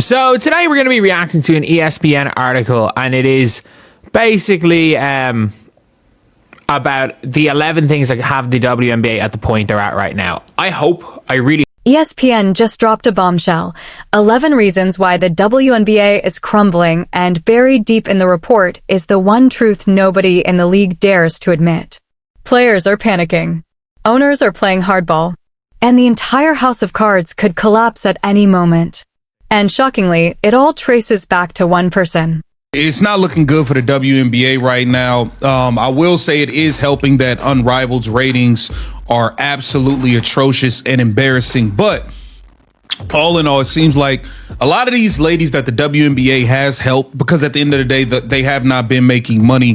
So today we're going to be reacting to an ESPN article, and it is basically about the 11 things that have the WNBA at the point they're at right now. ESPN just dropped a bombshell. 11 reasons why the WNBA is crumbling, and buried deep in the report is the one truth nobody in the league dares to admit. Players are panicking. Owners are playing hardball. And the entire house of cards could collapse at any moment. And shockingly, it all traces back to one person. It's not looking good for the WNBA right now. I will say it is helping that Unrivaled's ratings are absolutely atrocious and embarrassing. But all in all, it seems like a lot of these ladies that the WNBA has helped, because at the end of the day, they have not been making money.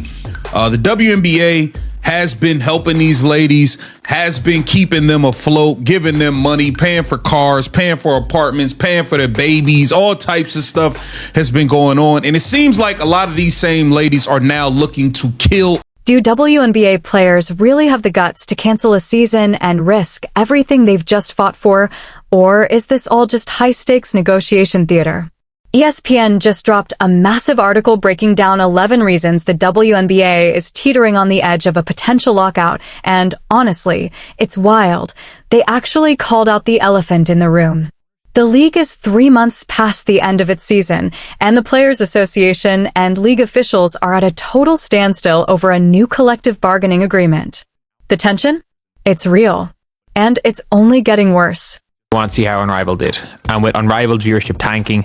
The WNBA has been helping these ladies, has been keeping them afloat, giving them money, paying for cars, paying for apartments, paying for their babies, all types of stuff has been going on. And it seems like a lot of these same ladies are now looking to kill. Do WNBA players really have the guts to cancel a season and risk everything they've just fought for? Or is this all just high-stakes negotiation theater? ESPN just dropped a massive article breaking down 11 reasons the WNBA is teetering on the edge of a potential lockout, and honestly, it's wild. They actually called out the elephant in the room. The league is 3 months past the end of its season, and the Players Association and league officials are at a total standstill over a new collective bargaining agreement. The tension? It's real. And it's only getting worse. I want to see how Unrivaled did. And with Unrivaled viewership tanking,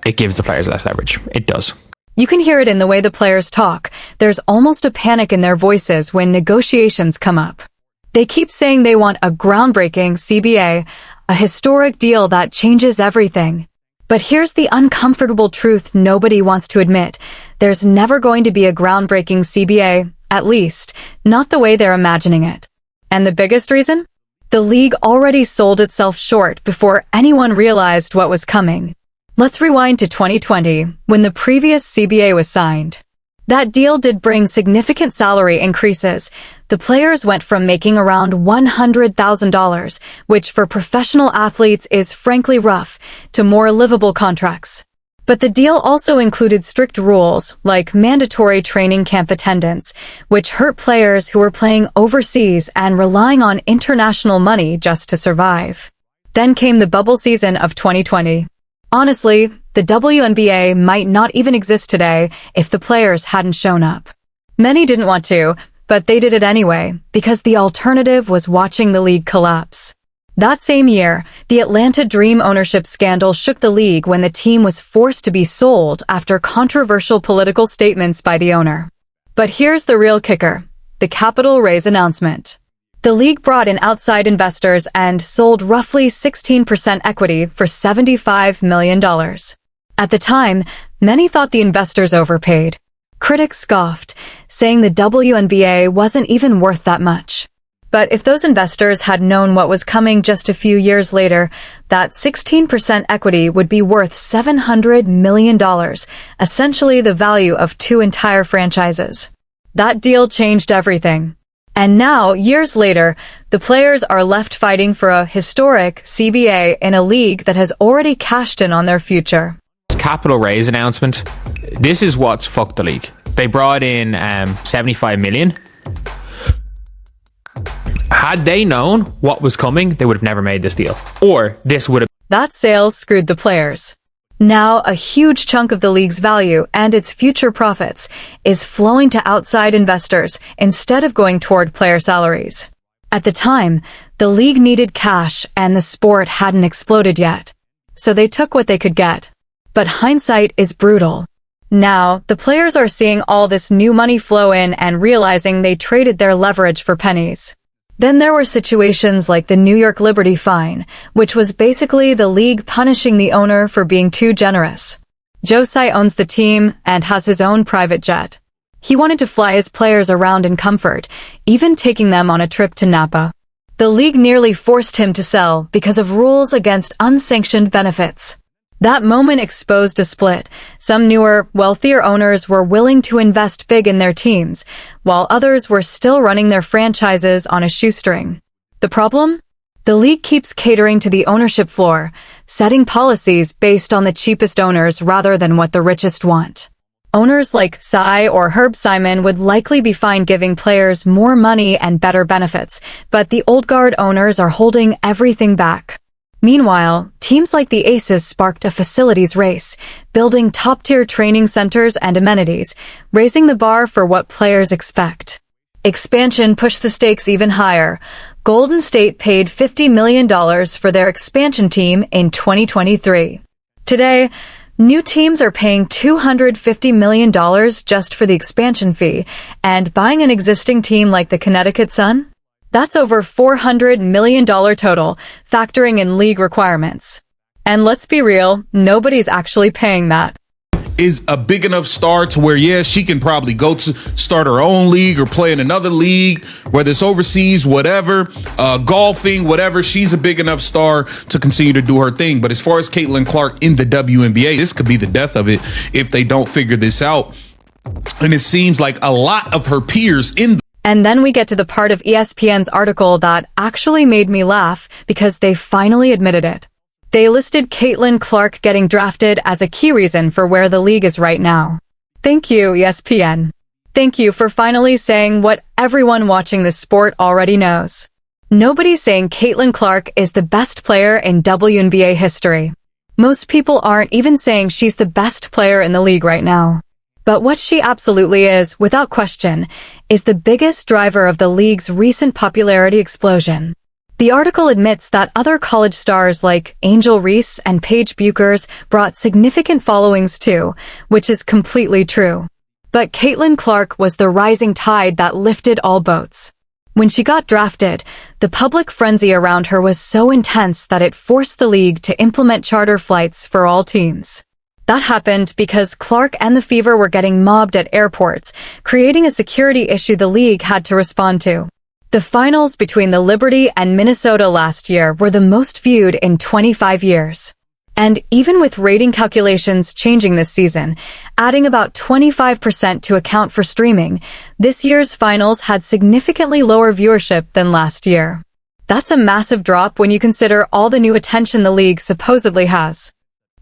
it gives the players less leverage. It does. You can hear it in the way the players talk. There's almost a panic in their voices when negotiations come up. They keep saying they want a groundbreaking CBA, a historic deal that changes everything. But here's the uncomfortable truth nobody wants to admit. There's never going to be a groundbreaking CBA, at least, not the way they're imagining it. And the biggest reason? The league already sold itself short before anyone realized what was coming. Let's rewind to 2020, when the previous CBA was signed. That deal did bring significant salary increases. The players went from making around $100,000, which for professional athletes is frankly rough, to more livable contracts. But the deal also included strict rules, like mandatory training camp attendance, which hurt players who were playing overseas and relying on international money just to survive. Then came the bubble season of 2020. Honestly, the WNBA might not even exist today if the players hadn't shown up. Many didn't want to, but they did it anyway, because the alternative was watching the league collapse. That same year, the Atlanta Dream ownership scandal shook the league when the team was forced to be sold after controversial political statements by the owner. But here's the real kicker: the capital raise announcement. The league brought in outside investors and sold roughly 16% equity for $75 million. At the time, many thought the investors overpaid. Critics scoffed, saying the WNBA wasn't even worth that much. But if those investors had known what was coming just a few years later, that 16% equity would be worth $700 million, essentially the value of 2 entire franchises. That deal changed everything. And now, years later, the players are left fighting for a historic CBA in a league that has already cashed in on their future. This capital raise announcement, this is what's fucked the league. They brought in $75 million. Had they known what was coming, they would have never made this deal. Or this would have... That sale screwed the players. Now, a huge chunk of the league's value and its future profits is flowing to outside investors instead of going toward player salaries. At the time, the league needed cash and the sport hadn't exploded yet. So they took what they could get. But hindsight is brutal. Now, the players are seeing all this new money flow in and realizing they traded their leverage for pennies. Then there were situations like the New York Liberty fine, which was basically the league punishing the owner for being too generous. Josai owns the team and has his own private jet. He wanted to fly his players around in comfort, even taking them on a trip to Napa. The league nearly forced him to sell because of rules against unsanctioned benefits. That moment exposed a split. Some newer, wealthier owners were willing to invest big in their teams, while others were still running their franchises on a shoestring. The problem? The league keeps catering to the ownership floor, setting policies based on the cheapest owners rather than what the richest want. Owners like Cy or Herb Simon would likely be fine giving players more money and better benefits, but the old guard owners are holding everything back. Meanwhile, teams like the Aces sparked a facilities race, building top-tier training centers and amenities, raising the bar for what players expect. Expansion pushed the stakes even higher. Golden State paid $50 million for their expansion team in 2023. Today, new teams are paying $250 million just for the expansion fee, and buying an existing team like the Connecticut Sun? That's over $400 million total, factoring in league requirements. And let's be real, nobody's actually paying that. Is a big enough star to where, yeah, she can probably go to start her own league or play in another league, whether it's overseas, whatever, golfing, whatever. She's a big enough star to continue to do her thing. But as far as Caitlin Clark in the WNBA, this could be the death of it if they don't figure this out. And it seems like a lot of her peers in the And then we get to the part of ESPN's article that actually made me laugh because they finally admitted it. They listed Caitlin Clark getting drafted as a key reason for where the league is right now. Thank you, ESPN. Thank you for finally saying what everyone watching this sport already knows. Nobody's saying Caitlin Clark is the best player in WNBA history. Most people aren't even saying she's the best player in the league right now. But what she absolutely is, without question, is the biggest driver of the league's recent popularity explosion. The article admits that other college stars like Angel Reese and Paige Buchers brought significant followings too, which is completely true. But Caitlin Clark was the rising tide that lifted all boats. When she got drafted, the public frenzy around her was so intense that it forced the league to implement charter flights for all teams. That happened because Clark and the Fever were getting mobbed at airports, creating a security issue the league had to respond to. The finals between the Liberty and Minnesota last year were the most viewed in 25 years. And even with rating calculations changing this season, adding about 25% to account for streaming, this year's finals had significantly lower viewership than last year. That's a massive drop when you consider all the new attention the league supposedly has.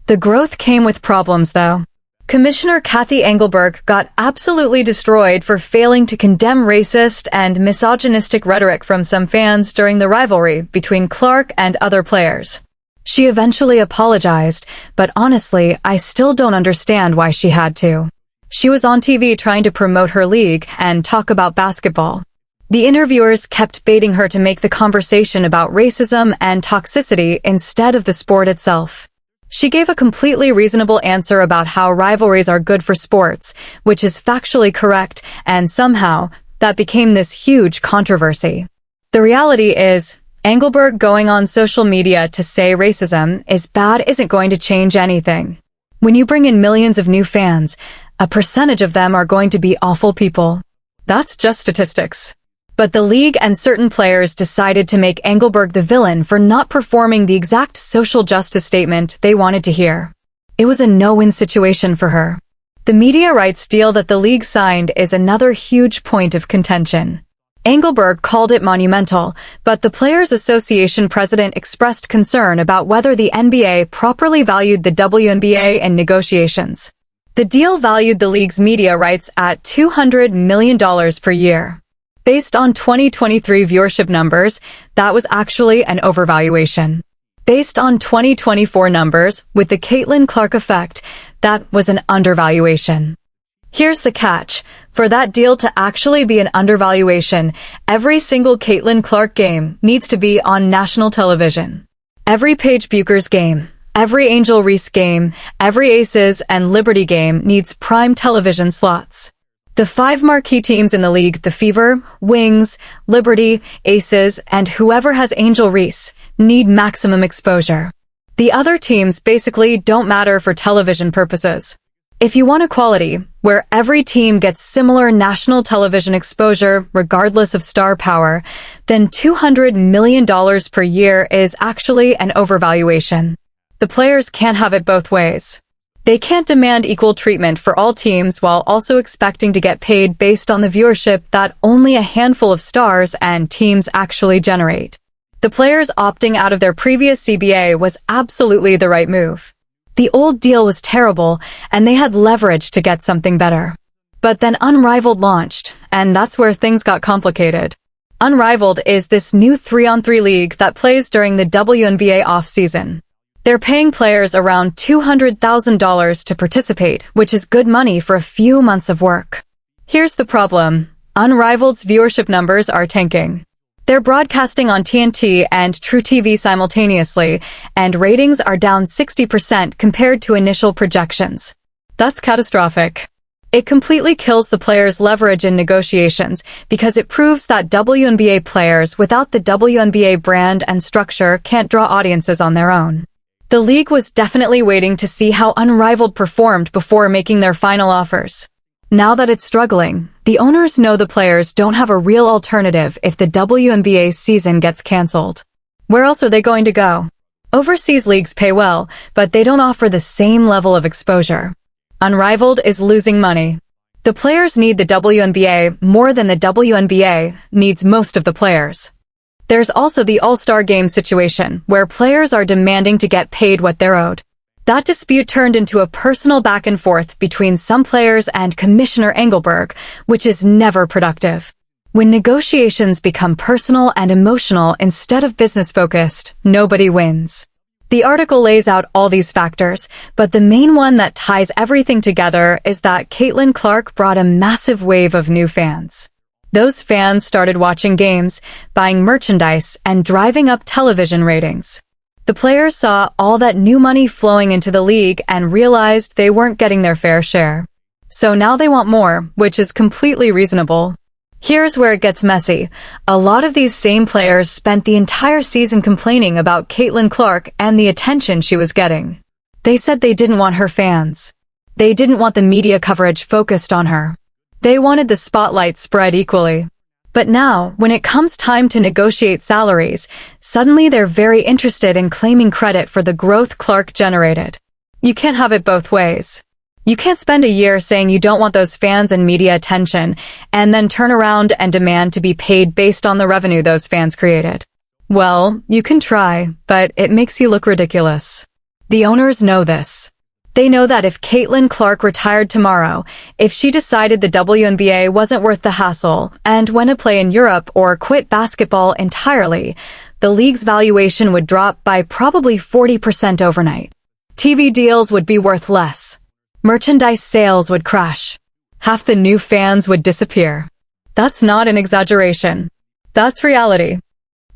The growth came with problems, though. Commissioner Kathy Engelberg got absolutely destroyed for failing to condemn racist and misogynistic rhetoric from some fans during the rivalry between Clark and other players. She eventually apologized, but honestly, I still don't understand why she had to. She was on TV trying to promote her league and talk about basketball. The interviewers kept baiting her to make the conversation about racism and toxicity instead of the sport itself. She gave a completely reasonable answer about how rivalries are good for sports, which is factually correct, and somehow, that became this huge controversy. The reality is, Engelberg going on social media to say racism is bad isn't going to change anything. When you bring in millions of new fans, a percentage of them are going to be awful people. That's just statistics. But the league and certain players decided to make Engelberg the villain for not performing the exact social justice statement they wanted to hear. It was a no-win situation for her. The media rights deal that the league signed is another huge point of contention. Engelberg called it monumental, but the Players Association president expressed concern about whether the NBA properly valued the WNBA in negotiations. The deal valued the league's media rights at $200 million per year. Based on 2023 viewership numbers, that was actually an overvaluation. Based on 2024 numbers, with the Caitlin Clark effect, that was an undervaluation. Here's the catch. For that deal to actually be an undervaluation, every single Caitlin Clark game needs to be on national television. Every Paige Buchers game, every Angel Reese game, every Aces and Liberty game needs prime television slots. The 5 marquee teams in the league, the Fever, Wings, Liberty, Aces, and whoever has Angel Reese, need maximum exposure. The other teams basically don't matter for television purposes. If you want equality, where every team gets similar national television exposure regardless of star power, then $200 million per year is actually an overvaluation. The players can't have it both ways. They can't demand equal treatment for all teams while also expecting to get paid based on the viewership that only a handful of stars and teams actually generate. The players opting out of their previous CBA was absolutely the right move. The old deal was terrible, and they had leverage to get something better. But then Unrivaled launched, and that's where things got complicated. Unrivaled is this new 3-on-3 league that plays during the WNBA off-season. They're paying players around $200,000 to participate, which is good money for a few months of work. Here's the problem. Unrivaled's viewership numbers are tanking. They're broadcasting on TNT and truTV simultaneously, and ratings are down 60% compared to initial projections. That's catastrophic. It completely kills the players' leverage in negotiations because it proves that WNBA players without the WNBA brand and structure can't draw audiences on their own. The league was definitely waiting to see how Unrivaled performed before making their final offers. Now that it's struggling, the owners know the players don't have a real alternative if the WNBA season gets canceled. Where else are they going to go? Overseas leagues pay well, but they don't offer the same level of exposure. Unrivaled is losing money. The players need the WNBA more than the WNBA needs most of the players. There's also the All-Star Game situation, where players are demanding to get paid what they're owed. That dispute turned into a personal back and forth between some players and Commissioner Engelberg, which is never productive. When negotiations become personal and emotional instead of business-focused, nobody wins. The article lays out all these factors, but the main one that ties everything together is that Caitlin Clark brought a massive wave of new fans. Those fans started watching games, buying merchandise, and driving up television ratings. The players saw all that new money flowing into the league and realized they weren't getting their fair share. So now they want more, which is completely reasonable. Here's where it gets messy. A lot of these same players spent the entire season complaining about Caitlin Clark and the attention she was getting. They said they didn't want her fans. They didn't want the media coverage focused on her. They wanted the spotlight spread equally. But now, when it comes time to negotiate salaries, suddenly they're very interested in claiming credit for the growth Clark generated. You can't have it both ways. You can't spend a year saying you don't want those fans and media attention, and then turn around and demand to be paid based on the revenue those fans created. Well, you can try, but it makes you look ridiculous. The owners know this. They know that if Caitlin Clark retired tomorrow, if she decided the WNBA wasn't worth the hassle and went to play in Europe or quit basketball entirely, the league's valuation would drop by probably 40% overnight. TV deals would be worth less. Merchandise sales would crash. Half the new fans would disappear. That's not an exaggeration. That's reality.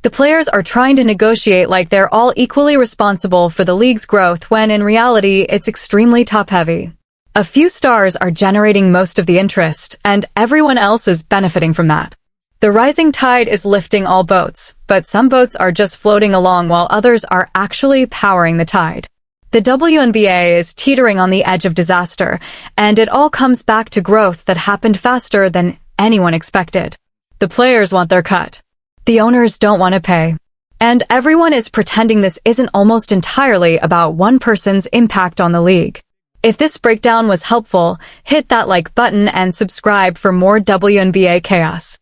The players are trying to negotiate like they're all equally responsible for the league's growth when in reality it's extremely top-heavy. A few stars are generating most of the interest, and everyone else is benefiting from that. The rising tide is lifting all boats, but some boats are just floating along while others are actually powering the tide. The WNBA is teetering on the edge of disaster, and it all comes back to growth that happened faster than anyone expected. The players want their cut. The owners don't want to pay. And everyone is pretending this isn't almost entirely about one person's impact on the league. If this breakdown was helpful, hit that like button and subscribe for more WNBA chaos.